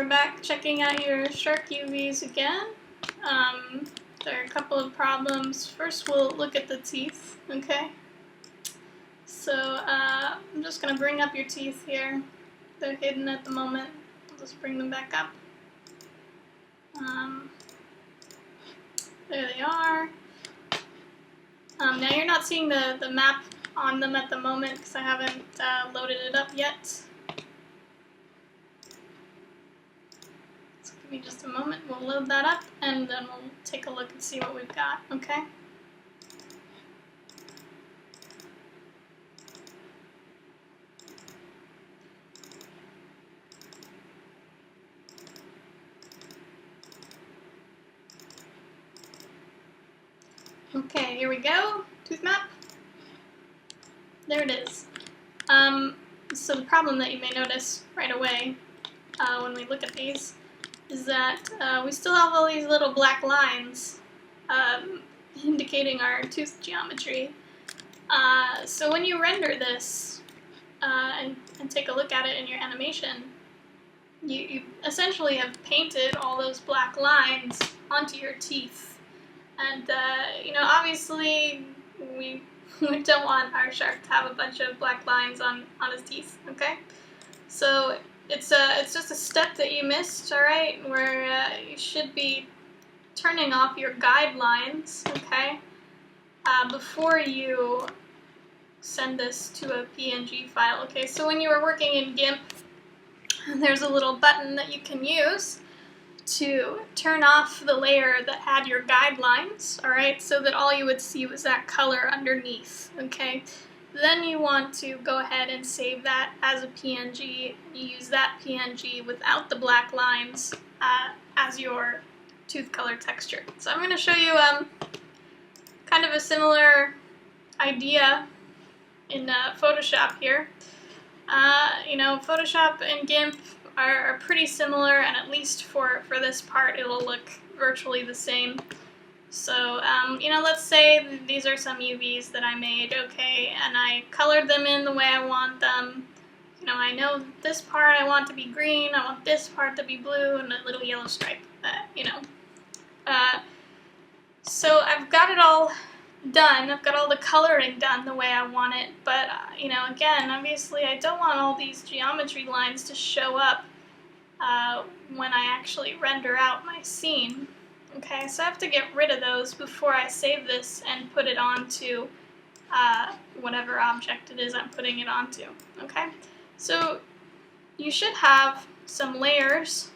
back checking out your shark UVs again. There are a couple of problems. First, we'll look at the teeth, okay? So, I'm just going to bring up your teeth here. They're hidden at the moment. I'll just bring them back up. There they are. Now you're not seeing the map on them at the moment because I haven't loaded it up yet. Give me just a moment, we'll load that up, and then we'll take a look and see what we've got, okay? Okay, here we go, tooth map. There it is. So the problem that you may notice right away when we look at these is that we still have all these little black lines indicating our tooth geometry. So when you render this and take a look at it in your animation, you essentially have painted all those black lines onto your teeth. And, you know, obviously we don't want our shark to have a bunch of black lines on his teeth, okay? So it's just a step that you missed, alright, where you should be turning off your guidelines, okay, before you send this to a PNG file, okay? So when you were working in GIMP, there's a little button that you can use to turn off the layer that had your guidelines, alright, so that all you would see was that color underneath, okay? Then you want to go ahead and save that as a PNG. You use that PNG without the black lines as your tooth color texture. So I'm going to show you kind of a similar idea in Photoshop here. You know, Photoshop and GIMP are pretty similar, and at least for this part it'll look virtually the same. So, you know, let's say these are some UVs that I made, okay, and I colored them in the way I want them. You know, I know this part I want to be green, I want this part to be blue, and a little yellow stripe, you know. So I've got it all done, I've got all the coloring done the way I want it, but, you know, again, obviously I don't want all these geometry lines to show up when I actually render out my scene. Okay, so I have to get rid of those before I save this and put it onto whatever object it is I'm putting it onto. Okay, so you should have some layers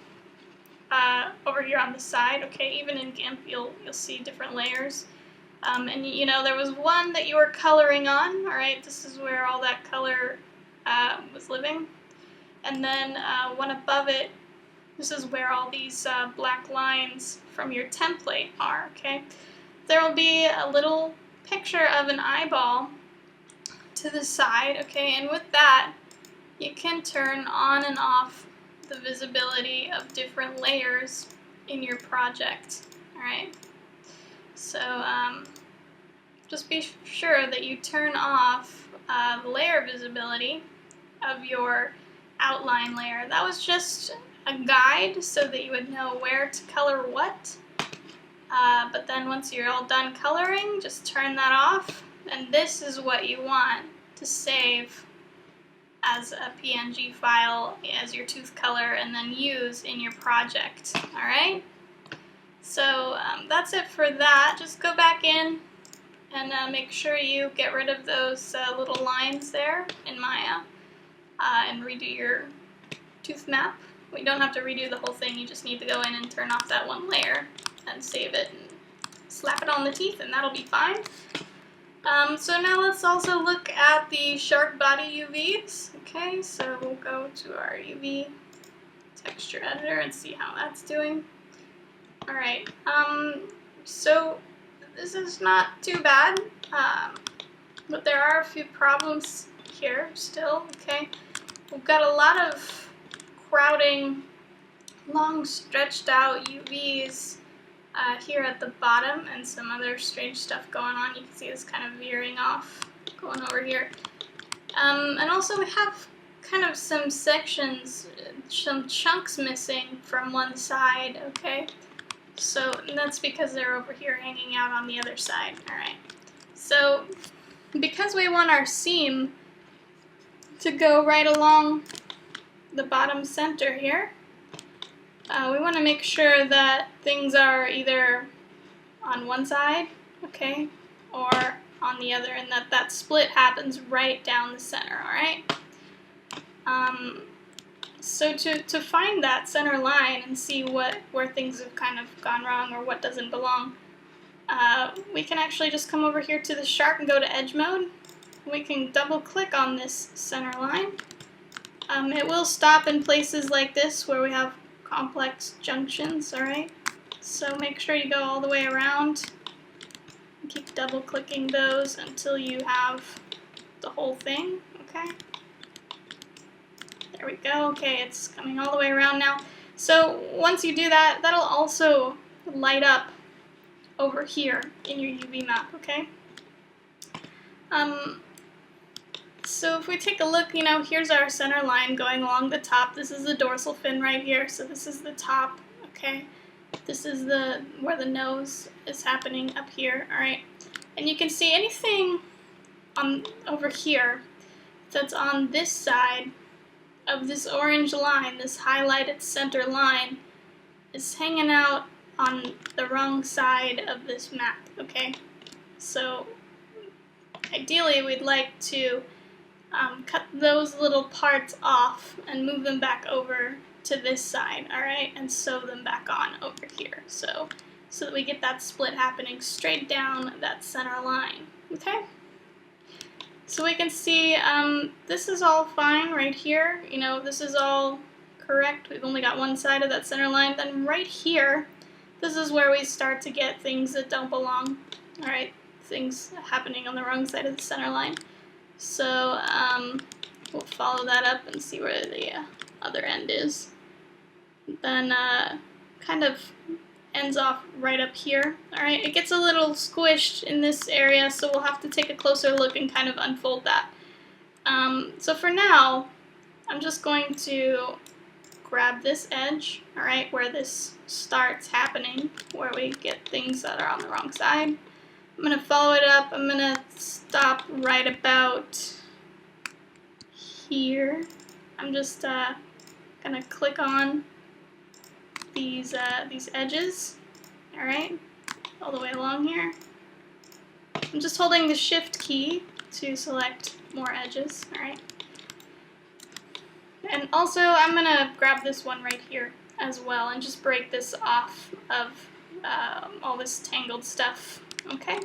over here on the side. Okay, even in GIMP you'll see different layers. And you know, there was one that you were coloring on. All right, this is where all that color was living, and then one above it. This is where all these black lines from your template are, okay? There will be a little picture of an eyeball to the side, okay? And with that, you can turn on and off the visibility of different layers in your project, all right? So just be sure that you turn off the layer visibility of your outline layer. That was just a guide so that you would know where to color what, but then once you're all done coloring, just turn that off, and this is what you want to save as a PNG file as your tooth color and then use in your project, alright? So that's it for that. Just go back in and make sure you get rid of those little lines there in Maya and redo your tooth map. We don't have to redo the whole thing, you just need to go in and turn off that one layer and save it and slap it on the teeth, and that'll be fine. So now let's also look at the shark body UVs. Okay, so we'll go to our UV texture editor and see how that's doing. Alright, so this is not too bad, but there are a few problems here still, okay? We've got a lot of crowding, long stretched out UVs here at the bottom, and some other strange stuff going on. You can see this kind of veering off, going over here. And also we have kind of some sections, some chunks missing from one side, okay? So that's because they're over here hanging out on the other side, alright? So because we want our seam to go right along the bottom center here, we want to make sure that things are either on one side, okay, or on the other, and that split happens right down the center, alright? So to find that center line and see where things have kind of gone wrong or what doesn't belong, we can actually just come over here to the shark and go to edge mode. We can double click on this center line. It will stop in places like this where we have complex junctions, alright? So make sure you go all the way around. Keep double clicking those until you have the whole thing, okay? There we go. Okay, it's coming all the way around now. So once you do that, that'll also light up over here in your UV map, okay? So if we take a look, you know, here's our center line going along the top. This is the dorsal fin right here, so this is the top, okay? This is where the nose is happening up here, alright? And you can see anything over here that's on this side of this orange line, this highlighted center line, is hanging out on the wrong side of this map, okay? So ideally we'd like to cut those little parts off and move them back over to this side, alright? And sew them back on over here, so that we get that split happening straight down that center line, okay? So we can see this is all fine right here. You know, this is all correct. We've only got one side of that center line. Then right here, this is where we start to get things that don't belong. Alright, things happening on the wrong side of the center line. So we'll follow that up and see where the other end is. Then kind of ends off right up here. Alright, it gets a little squished in this area, so we'll have to take a closer look and kind of unfold that. So for now, I'm just going to grab this edge, alright, where this starts happening, where we get things that are on the wrong side. I'm going to follow it up. I'm going to stop right about here. I'm just going to click on these edges, alright, all the way along here. I'm just holding the shift key to select more edges, alright. And also I'm going to grab this one right here as well and just break this off of all this tangled stuff, okay?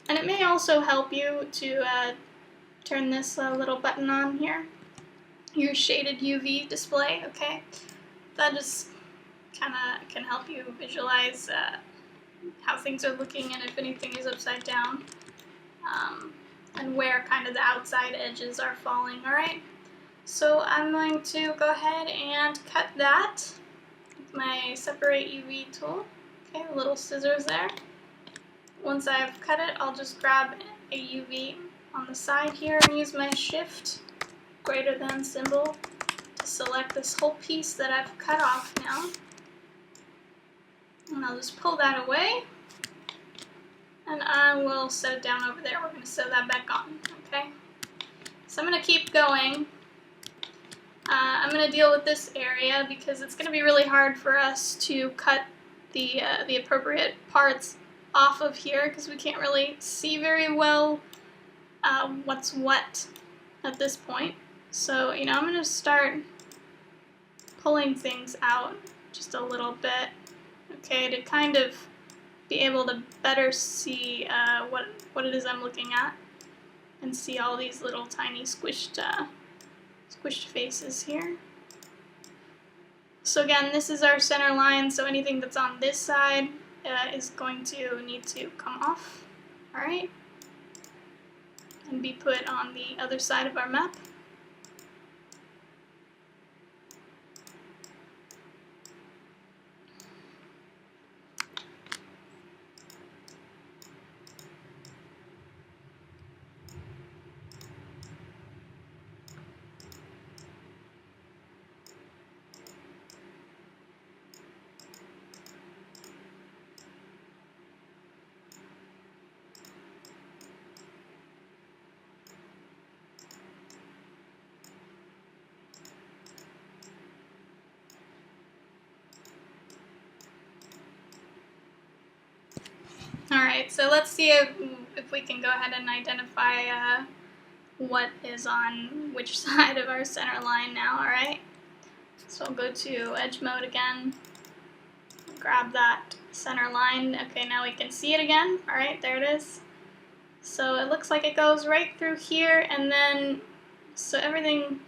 And it may also help you to turn this little button on here, your shaded UV display, okay? That just kind of can help you visualize how things are looking and if anything is upside down, and where kind of the outside edges are falling, alright? So I'm going to go ahead and cut that with my separate UV tool, okay, little scissors there. Once I've cut it, I'll just grab a UV on the side here and use my shift greater than symbol to select this whole piece that I've cut off now. And I'll just pull that away, and I will set it down over there. We're going to sew that back on, okay? So I'm going to keep going. I'm going to deal with this area because it's going to be really hard for us to cut the appropriate parts off of here because we can't really see very well what's what at this point. So, you know, I'm going to start pulling things out just a little bit, okay, to kind of be able to better see what it is I'm looking at and see all these little tiny squished faces here. So again, this is our center line, so anything that's on this side is going to need to come off, alright, and be put on the other side of our map. so let's see if we can go ahead and identify what is on which side of our center line now, alright? So I'll go to edge mode again, grab that center line. Okay, now we can see it again. Alright, there it is. So it looks like it goes right through here, and then, so everything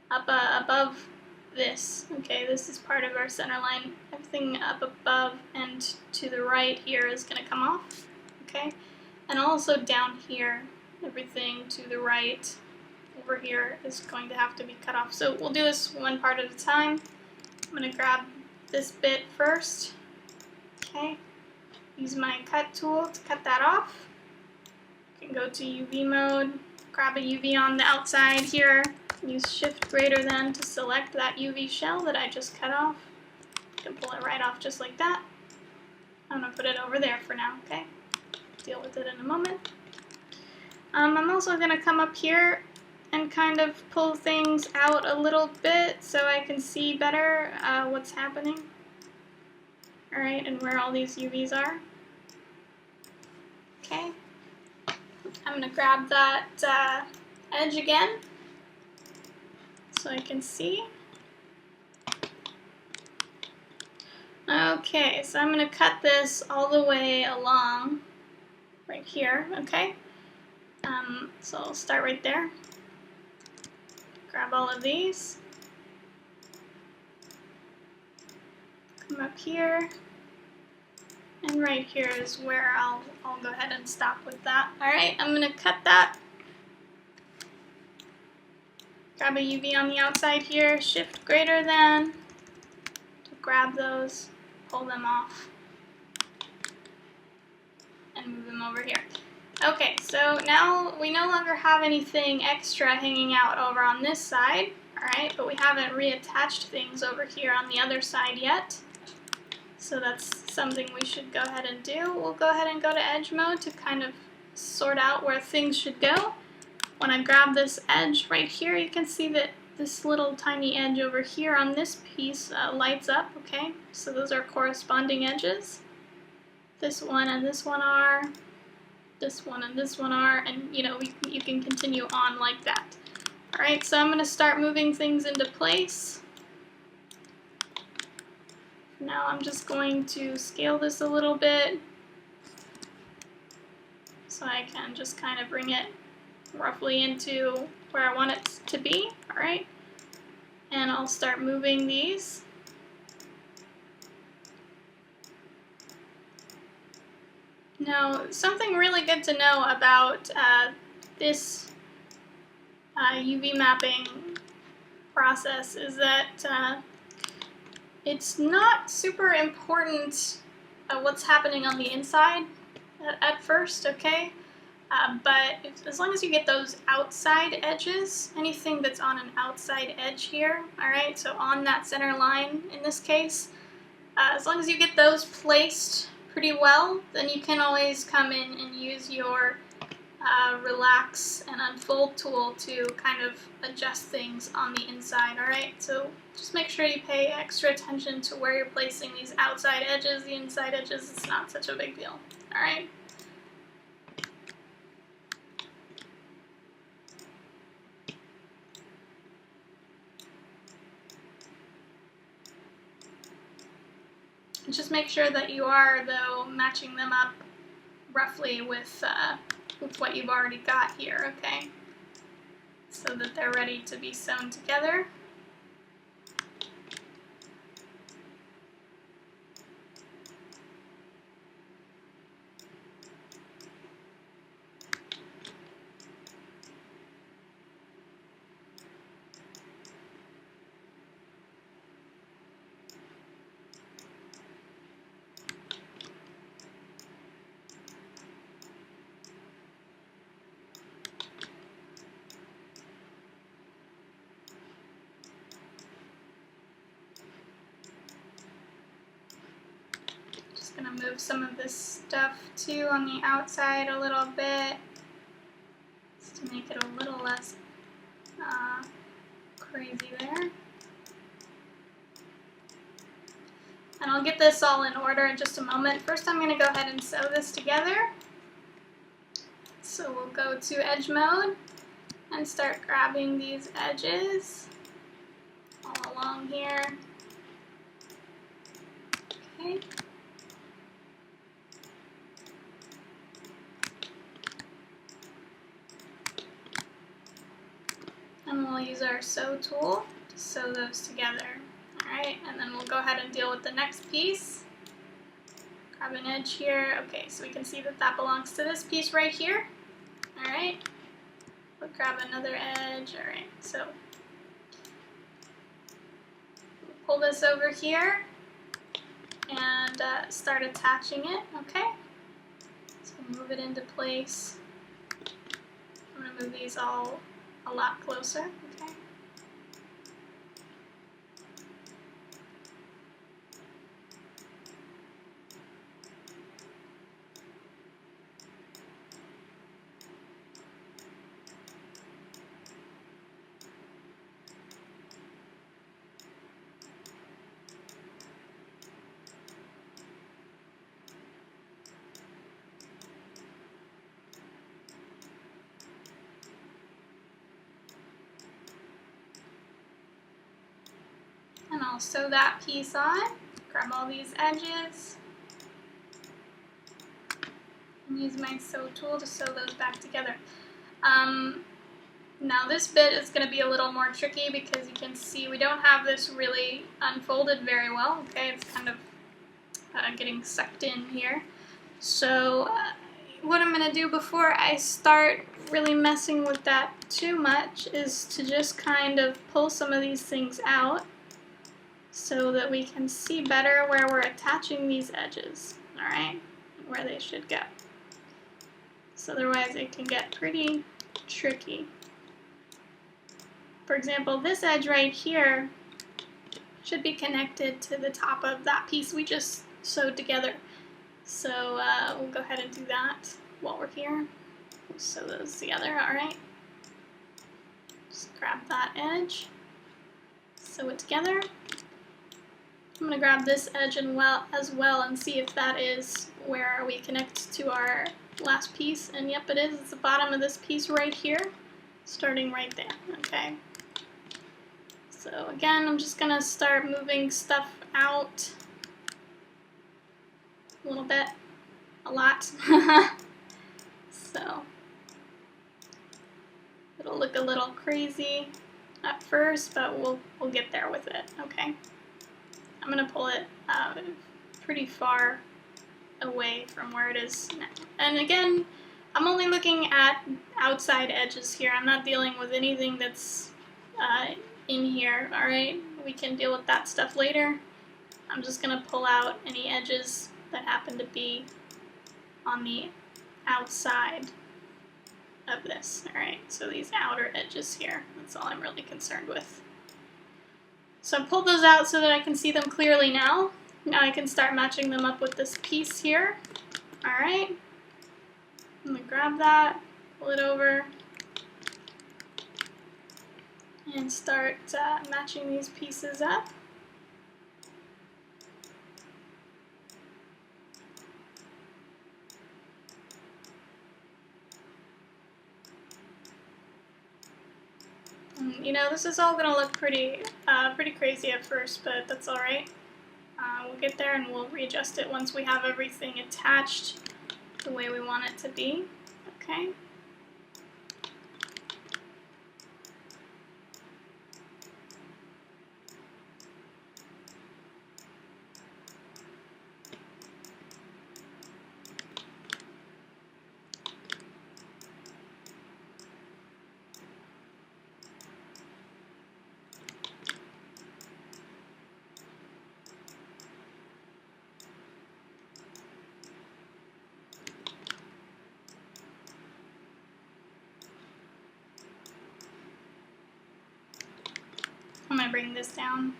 up above this, okay, this is part of our center line. Everything up above and to the right here is going to come off, okay? And also down here, everything to the right over here is going to have to be cut off. So we'll do this one part at a time. I'm going to grab this bit first, okay? Use my cut tool to cut that off. I can go to UV mode, grab a UV on the outside here, use shift greater than to select that UV shell that I just cut off. I can pull it right off just like that. I'm going to put it over there for now, okay? Deal with it in a moment. I'm also going to come up here and kind of pull things out a little bit so I can see better what's happening. Alright, and where all these UVs are. Okay. I'm going to grab that edge again so I can see. Okay, so I'm going to cut this all the way along right here, okay? So I'll start right there. Grab all of these. Come up here. And right here is where I'll go ahead and stop with that. Alright, I'm going to cut that. Grab a UV on the outside here, shift greater than to grab those, pull them off, and move them over here. Okay, so now we no longer have anything extra hanging out over on this side, alright, but we haven't reattached things over here on the other side yet. So that's something we should go ahead and do. We'll go ahead and go to edge mode to kind of sort out where things should go. When I grab this edge right here, you can see that this little tiny edge over here on this piece lights up, okay? So those are corresponding edges. This one and this one are. This one and this one are, and you know, you can continue on like that. Alright, so I'm going to start moving things into place. Now I'm just going to scale this a little bit so I can just kind of bring it roughly into where I want it to be. Alright, and I'll start moving these. Now, something really good to know about this UV mapping process is that it's not super important what's happening on the inside at first, okay? But as long as you get those outside edges, anything that's on an outside edge here, alright, so on that center line in this case, as long as you get those placed pretty well, then you can always come in and use your relax and unfold tool to kind of adjust things on the inside, alright? So just make sure you pay extra attention to where you're placing these outside edges. The inside edges, it's not such a big deal, alright? Just make sure that you are, though, matching them up roughly with what you've already got here, okay? So that they're ready to be sewn together. Gonna move some of this stuff too on the outside a little bit, just to make it a little less crazy there. And I'll I'll get this all in order in just a moment. First I'm going to go ahead and sew this together. So we'll go to edge mode and start grabbing these edges all along here. Okay. And we'll use our sew tool to sew those together. Alright, and then we'll go ahead and deal with the next piece. Grab an edge here. Okay, so we can see that that belongs to this piece right here. Alright, we'll grab another edge. Alright, so we'll pull this over here and start attaching it. Okay, so move it into place. I'm going to move these all a lot closer. Okay. And I'll sew that piece on, grab all these edges, and use my sew tool to sew those back together. Now this bit is going to be a little more tricky because you can see we don't have this really unfolded very well. Okay, it's kind of getting sucked in here. So what I'm going to do before I start really messing with that too much is to just kind of pull some of these things out, so that we can see better where we're attaching these edges, alright, where they should go. So otherwise it can get pretty tricky. For example, this edge right here should be connected to the top of that piece we just sewed together. So we'll go ahead and do that while we're here. We'll sew those together, alright. Just grab that edge, sew it together. I'm going to grab this edge as well and see if that is where we connect to our last piece. And yep, it is. It's the bottom of this piece right here, starting right there. Okay. So again, I'm just going to start moving stuff out a little bit, a lot. So it'll look a little crazy at first, but we'll get there with it. Okay. I'm going to pull it pretty far away from where it is now. And again, I'm only looking at outside edges here. I'm not dealing with anything that's in here, alright? We can deal with that stuff later. I'm just going to pull out any edges that happen to be on the outside of this, alright? So these outer edges here, that's all I'm really concerned with. So I pulled those out so that I can see them clearly now. Now I can start matching them up with this piece here. Alright. I'm going to grab that, pull it over, and start matching these pieces up. You know, this is all going to look pretty crazy at first, but that's alright. We'll get there and we'll readjust it once we have everything attached the way we want it to be. Okay. I'm going to bring this down.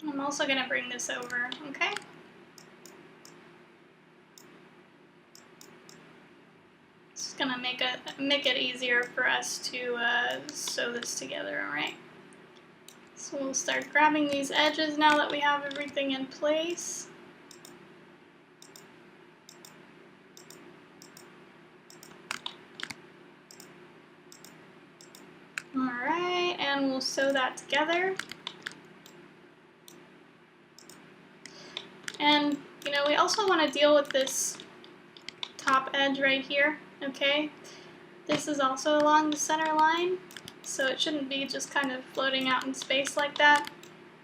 I'm also going to bring this over, okay? It's going to make it easier for us to sew this together, alright? So we'll start grabbing these edges now that we have everything in place. Alright, and we'll sew that together. And, you know, we also want to deal with this top edge right here, okay? This is also along the center line, so it shouldn't be just kind of floating out in space like that.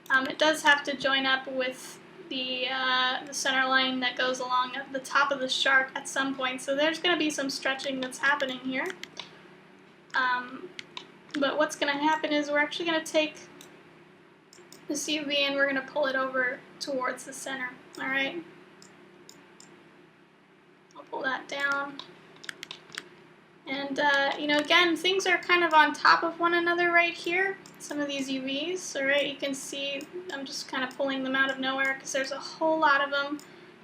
It does have to join up with the center line that goes along at the top of the shark at some point, so there's going to be some stretching that's happening here. But what's going to happen is we're actually going to take this UV and we're going to pull it over towards the center, alright? I'll pull that down. And, you know, again, things are kind of on top of one another right here. Some of these UVs, alright, you can see I'm just kind of pulling them out of nowhere because there's a whole lot of them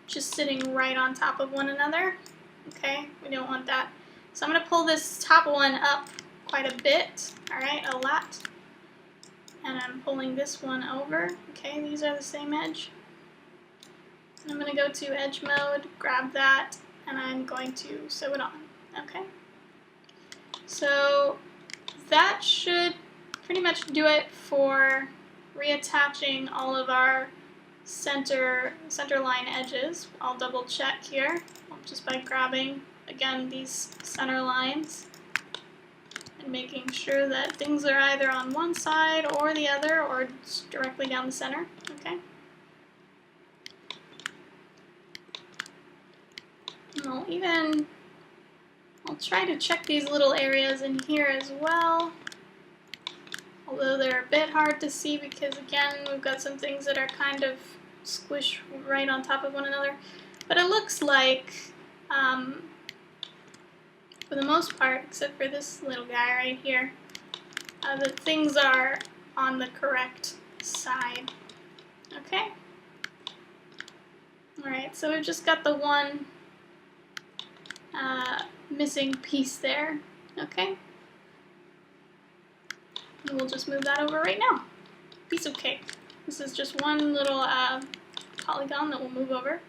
just sitting right on top of one another. Okay, we don't want that. So I'm going to pull this top one up quite a bit, alright, a lot. And I'm pulling this one over. Okay, these are the same edge. And I'm going to go to edge mode, grab that, and I'm going to sew it on. Okay. So that should pretty much do it for reattaching all of our center line edges. I'll double check here just by grabbing again these center lines and making sure that things are either on one side or the other or just directly down the center. Okay. And I'll try to check these little areas in here as well. Although they're a bit hard to see because, again, we've got some things that are kind of squished right on top of one another. But it looks like, for the most part, except for this little guy right here, that things are on the correct side. Okay? Alright, so we've just got the one missing piece there. Okay? And we'll just move that over right now. Piece of cake. This is just one little polygon that we'll move over.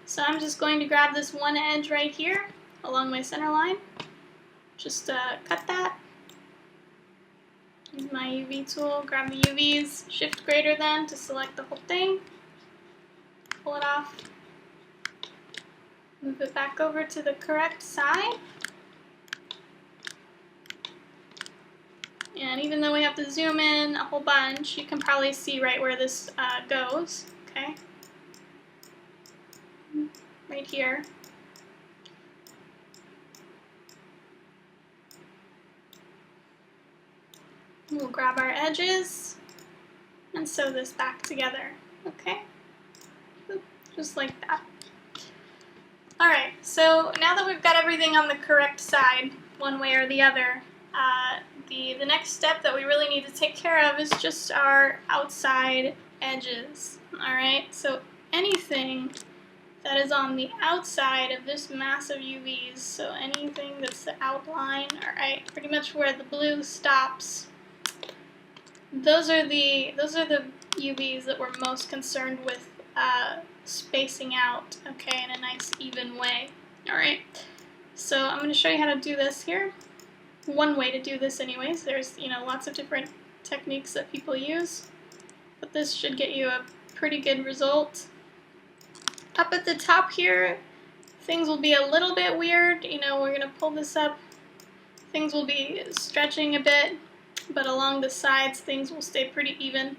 So I'm just going to grab this one edge right here along my center line. Just cut that. Use my UV tool, grab the UVs, shift greater than to select the whole thing. Pull it off. Move it back over to the correct side. And even though we have to zoom in a whole bunch, you can probably see right where this goes, okay? Right here. We'll grab our edges and sew this back together, okay? Just like that. Alright, so now that we've got everything on the correct side, one way or the other, the next step that we really need to take care of is just our outside edges. Alright, so anything that is on the outside of this mass of UVs, so anything that's the outline, alright, pretty much where the blue stops, those are the UVs that we're most concerned with spacing out, okay, in a nice even way. Alright, so I'm going to show you how to do this here. One way to do this anyways. There's, you know, lots of different techniques that people use, but this should get you a pretty good result. Up at the top here, things will be a little bit weird. You know, we're going to pull this up. Things will be stretching a bit, but along the sides things will stay pretty even.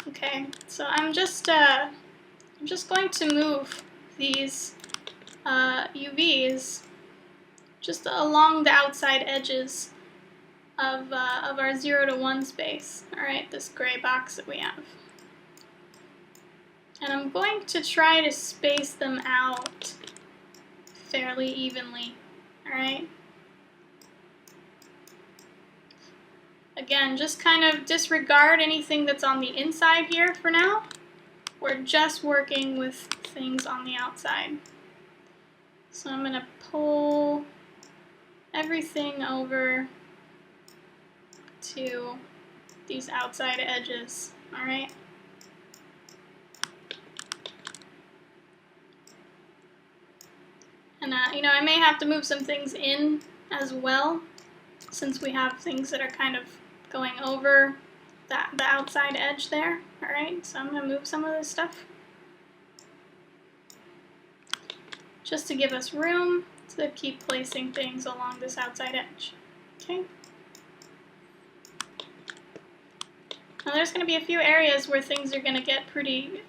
Okay, so I'm just going to move these UVs just along the outside edges of our 0 to 1 space. Alright, this gray box that we have. And I'm going to try to space them out fairly evenly. Alright? Again, just kind of disregard anything that's on the inside here for now. We're just working with things on the outside. So I'm going to pull everything over to these outside edges, all right? And you know, I may have to move some things in as well, since we have things that are kind of going over the outside edge there, all right? So I'm gonna move some of this stuff just to give us room to keep placing things along this outside edge, okay? Now there's going to be a few areas where things are going to get pretty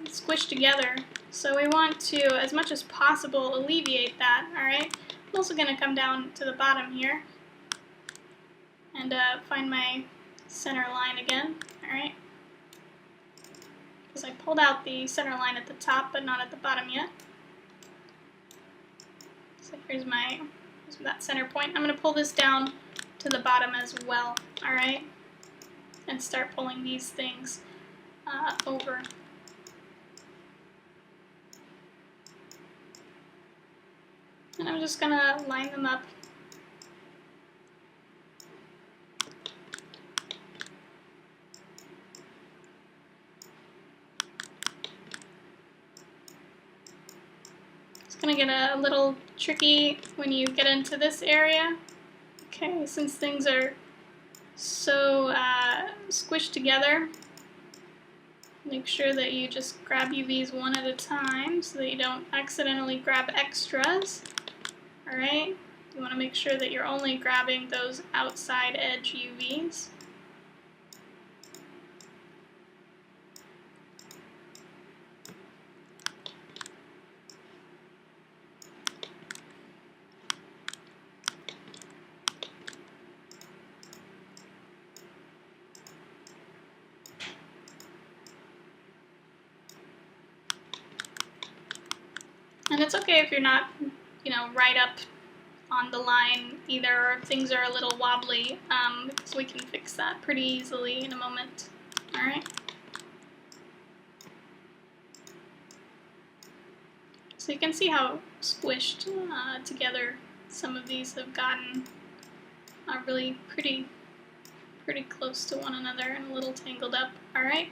squished together, so we want to, as much as possible, alleviate that, alright? I'm also going to come down to the bottom here and find my center line again, alright? Because I pulled out the center line at the top, but not at the bottom yet. So here's that center point. I'm going to pull this down to the bottom as well, alright? And start pulling these things over. And I'm just gonna line them up. It's gonna get a little tricky when you get into this area. Okay, since things are so squished together, make sure that you just grab UVs one at a time so that you don't accidentally grab extras. Alright, you want to make sure that you're only grabbing those outside edge UVs. And it's okay if you're not, you know, right up on the line either, or if things are a little wobbly, because we can fix that pretty easily in a moment. Alright? So you can see how squished together some of these have gotten, are really pretty close to one another and a little tangled up. Alright?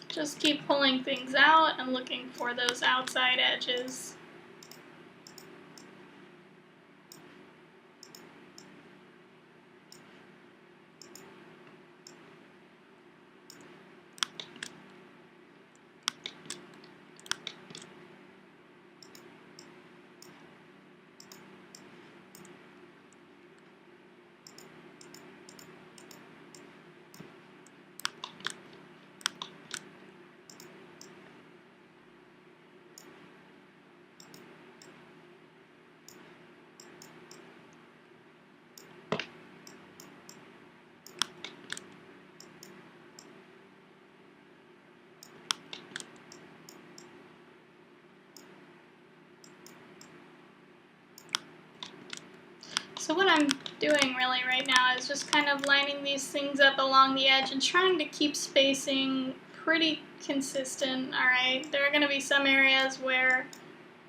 Just keep pulling things out and looking for those outside edges. So what I'm doing really right now is just kind of lining these things up along the edge and trying to keep spacing pretty consistent, alright? There are going to be some areas where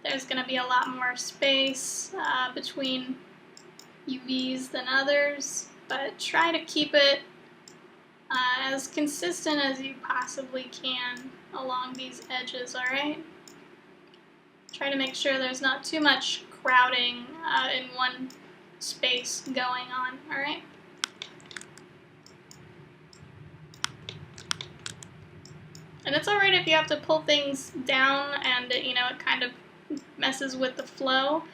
there's going to be a lot more space between UVs than others, but try to keep it as consistent as you possibly can along these edges, alright? Try to make sure there's not too much crowding in one space going on, alright? And it's alright if you have to pull things down and, you know, it kind of messes with the flow,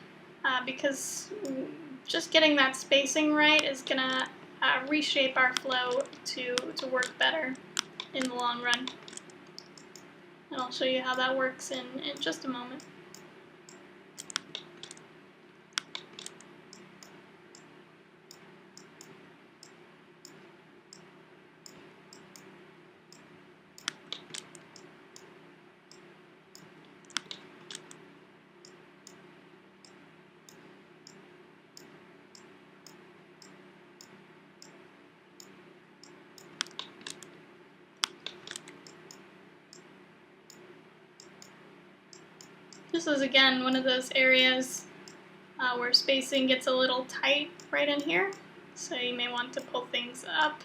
because just getting that spacing right is going to reshape our flow to work better in the long run. And I'll show you how that works in just a moment. This is again one of those areas where spacing gets a little tight right in here, so you may want to pull things up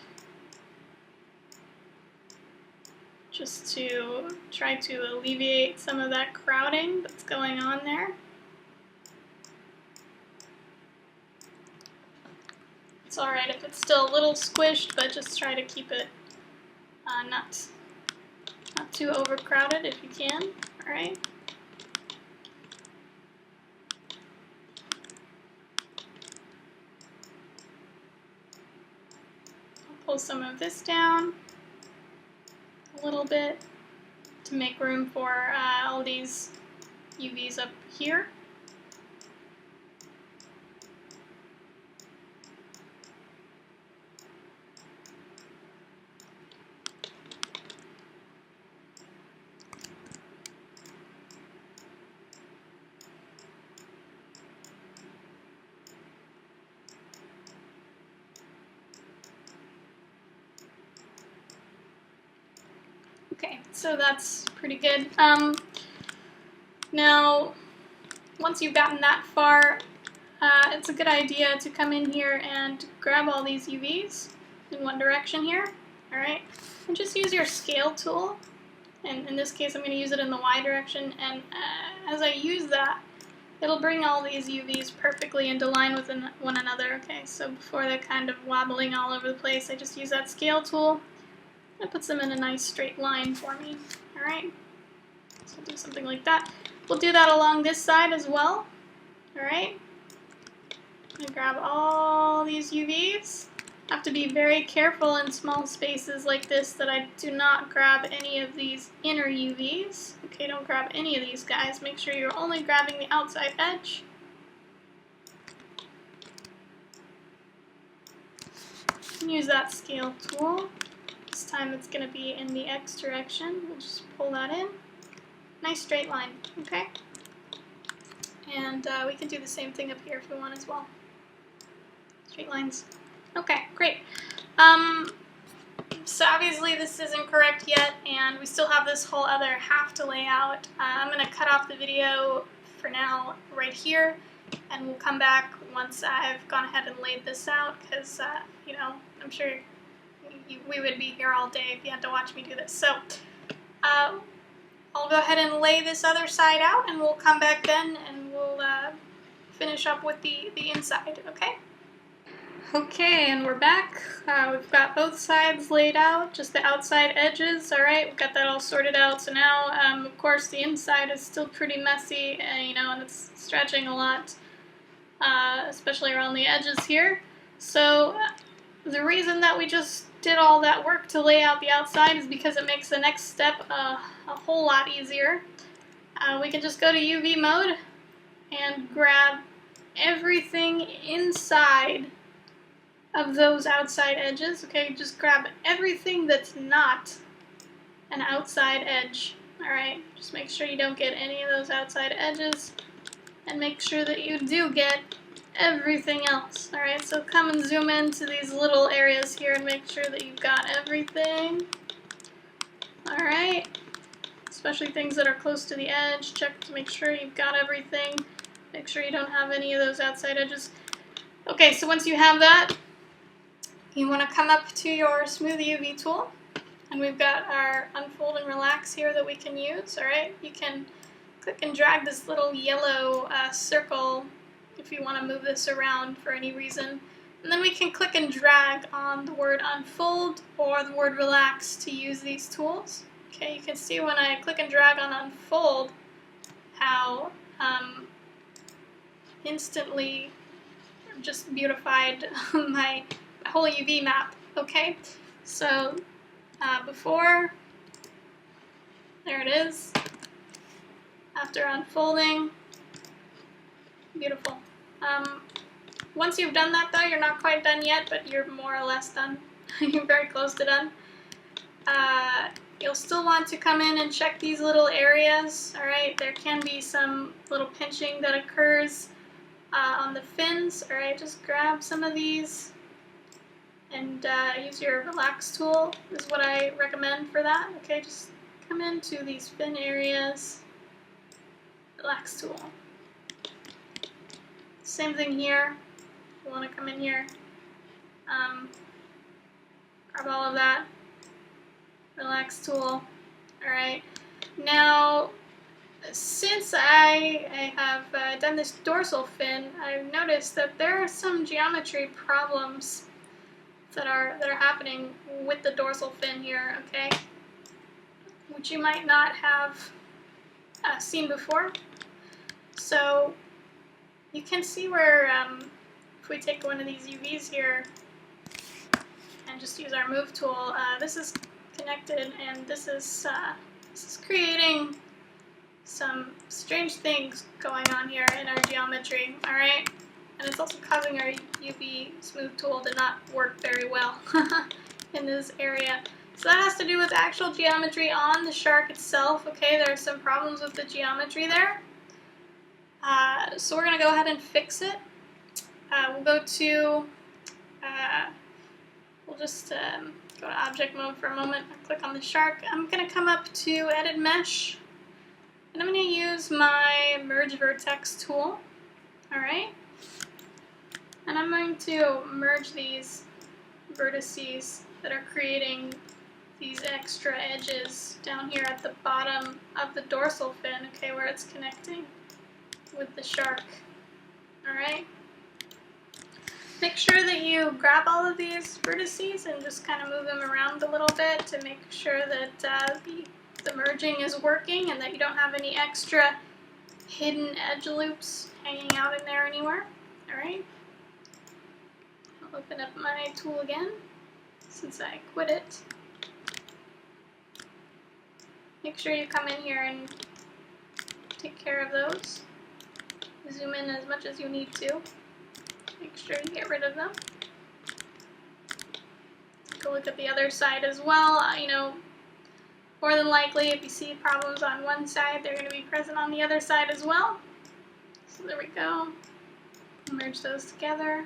just to try to alleviate some of that crowding that's going on there. It's alright if it's still a little squished, but just try to keep it not too overcrowded if you can. Alright. I'll pull some of this down a little bit to make room for all these UVs up here. Okay, so that's pretty good. Now, once you've gotten that far, it's a good idea to come in here and grab all these UVs in one direction here, alright? And just use your scale tool, and in this case I'm going to use it in the Y direction, and as I use that, it'll bring all these UVs perfectly into line with one another, okay? So before they're kind of wobbling all over the place, I just use that scale tool. That puts them in a nice straight line for me. Alright, so we'll do something like that. We'll do that along this side as well. Alright, I'm going to grab all these UVs. I have to be very careful in small spaces like this that I do not grab any of these inner UVs. Okay, don't grab any of these guys. Make sure you're only grabbing the outside edge. Use that scale tool. This time it's going to be in the X direction. We'll just pull that in. Nice straight line, okay? And we can do the same thing up here if we want as well. Straight lines. Okay, great. So obviously this isn't correct yet, and we still have this whole other half to lay out. I'm going to cut off the video for now right here, and we'll come back once I've gone ahead and laid this out, because, you know, I'm sure we would be here all day if you had to watch me do this. So I'll go ahead and lay this other side out, and we'll come back then and we'll finish up with the inside, okay? Okay, and we're back. We've got both sides laid out, just the outside edges, alright? We've got that all sorted out. So now, of course, the inside is still pretty messy, and, you know, and it's stretching a lot, especially around the edges here. So the reason that we just did all that work to lay out the outside is because it makes the next step a whole lot easier. We can just go to UV mode and grab everything inside of those outside edges. Okay, just grab everything that's not an outside edge. Alright, just make sure you don't get any of those outside edges, and make sure that you do get everything else. Alright, so come and zoom into these little areas here and make sure that you've got everything. Alright, especially things that are close to the edge. Check to make sure you've got everything. Make sure you don't have any of those outside edges. Okay, so once you have that, you want to come up to your Smooth UV tool, and we've got our Unfold and Relax here that we can use. Alright, you can click and drag this little yellow circle if you want to move this around for any reason. And then we can click and drag on the word Unfold or the word Relax to use these tools. Okay, you can see when I click and drag on Unfold how instantly just beautified my whole UV map. Okay, so before, there it is. After unfolding, beautiful. Once you've done that though, you're not quite done yet, but you're more or less done. You're very close to done. You'll still want to come in and check these little areas. Alright, there can be some little pinching that occurs on the fins. Alright, just grab some of these and use your Relax tool is what I recommend for that. Okay, just come into these fin areas relax tool. Same thing here. You want to come in here, grab all of that, relax tool. Alright, now since I have done this dorsal fin, I've noticed that there are some geometry problems that are happening with the dorsal fin here, okay, which you might not have seen before. So you can see where if we take one of these UVs here and just use our move tool, this is connected, and this is creating some strange things going on here in our geometry, alright? And it's also causing our UV smooth tool to not work very well in this area. So that has to do with actual geometry on the shark itself, okay? There are some problems with the geometry there. So we're going to go ahead and fix it. We'll go to, we'll just go to object mode for a moment. I'll click on the shark. I'm going to come up to edit mesh, and I'm going to use my merge vertex tool, alright? And I'm going to merge these vertices that are creating these extra edges down here at the bottom of the dorsal fin, okay, where it's connecting with the shark, alright? Make sure that you grab all of these vertices and just kind of move them around a little bit to make sure that the merging is working and that you don't have any extra hidden edge loops hanging out in there anywhere, alright? I'll open up my tool again since I quit it. Make sure you come in here and take care of those. Zoom in as much as you need to. Make sure you get rid of them. Take a look at the other side as well. You know, more than likely, if you see problems on one side, they're going to be present on the other side as well. So there we go. Merge those together.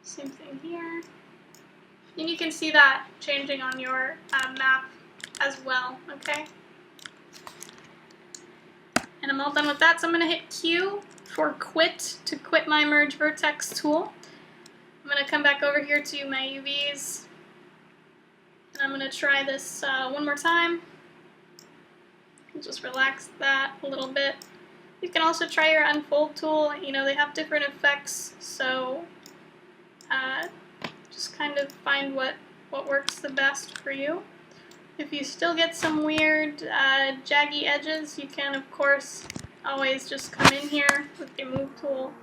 Same thing here. And you can see that changing on your map as well, okay? And I'm all done with that, so I'm going to hit Q for quit to quit my merge vertex tool. I'm going to come back over here to my UVs, and I'm going to try this one more time. Just relax that a little bit. You can also try your unfold tool. You know, they have different effects, so just kind of find what works the best for you. If you still get some weird jaggy edges, you can of course always just come in here with your move tool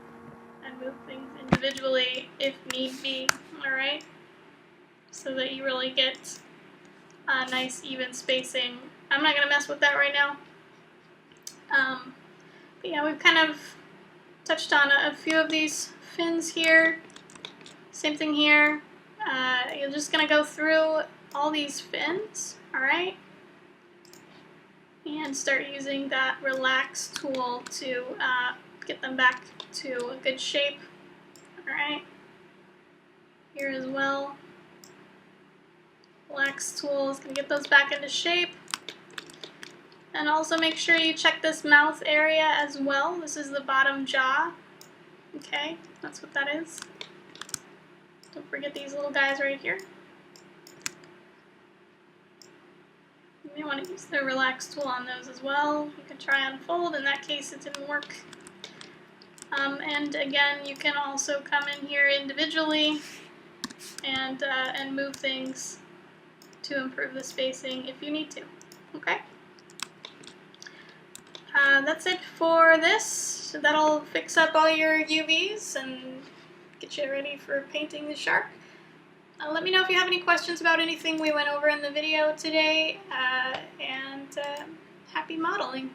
and move things individually if need be, alright? So that you really get a nice even spacing. I'm not going to mess with that right now. But yeah, we've kind of touched on a few of these fins here. Same thing here. You're just going to go through all these fins, alright? And start using that relax tool to get them back to a good shape, alright? Here as well. Relax tool is going to get those back into shape. And also make sure you check this mouth area as well. This is the bottom jaw. Okay, that's what that is. Don't forget these little guys right here. You may want to use the relax tool on those as well. You can try unfold. In that case, it didn't work. And again, you can also come in here individually and move things to improve the spacing if you need to. Okay? That's it for this. So that'll fix up all your UVs and get you ready for painting the shark. Let me know if you have any questions about anything we went over in the video today, and happy modeling.